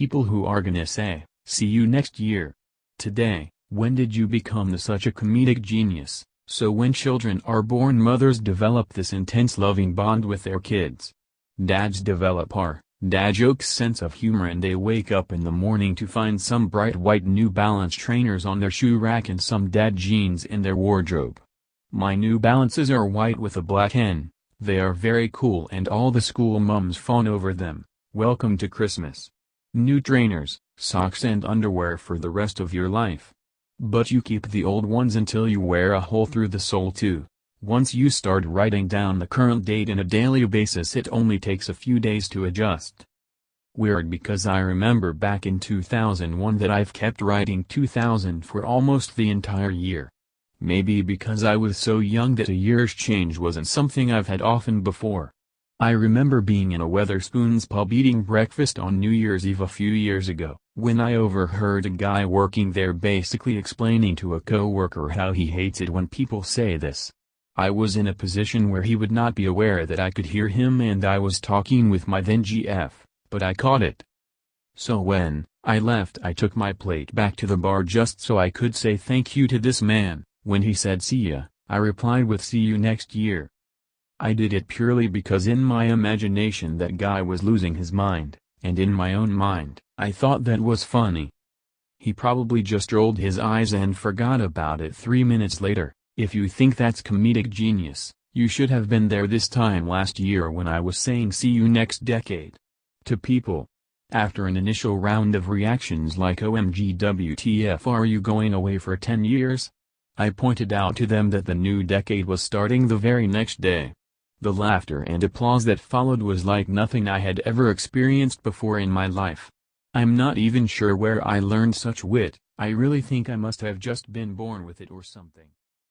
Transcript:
people who are gonna say, "See you next year." Today, when did you become such a comedic genius? So when children are born, mothers develop this intense loving bond with their kids. Dads develop our dad jokes sense of humor, and they wake up in the morning to find some bright white New Balance trainers on their shoe rack and some dad jeans in their wardrobe. My New Balances are white with a black hen. They are very cool and all the school mums fawn over them. Welcome to Christmas. New trainers, socks and underwear for the rest of your life. But you keep the old ones until you wear a hole through the sole too. Once you start writing down the current date on a daily basis, it only takes a few days to adjust. Weird, because I remember back in 2001 that I've kept writing 2000 for almost the entire year. Maybe because I was so young that a year's change wasn't something I've had often before. I remember being in a Wetherspoons pub eating breakfast on New Year's Eve a few years ago, when I overheard a guy working there basically explaining to a coworker how he hates it when people say this. I was in a position where he would not be aware that I could hear him, and I was talking with my then GF, but I caught it. So when I left, I took my plate back to the bar just so I could say thank you to this man. When he said "see ya," I replied with "see you next year." I did it purely because in my imagination that guy was losing his mind, and in my own mind, I thought that was funny. He probably just rolled his eyes and forgot about it 3 minutes later. If you think that's comedic genius, you should have been there this time last year when I was saying "see you next decade" to people. After an initial round of reactions like "OMG WTF, are you going away for 10 years?" I pointed out to them that the new decade was starting the very next day. The laughter and applause that followed was like nothing I had ever experienced before in my life. I'm not even sure where I learned such wit. I really think I must have just been born with it or something.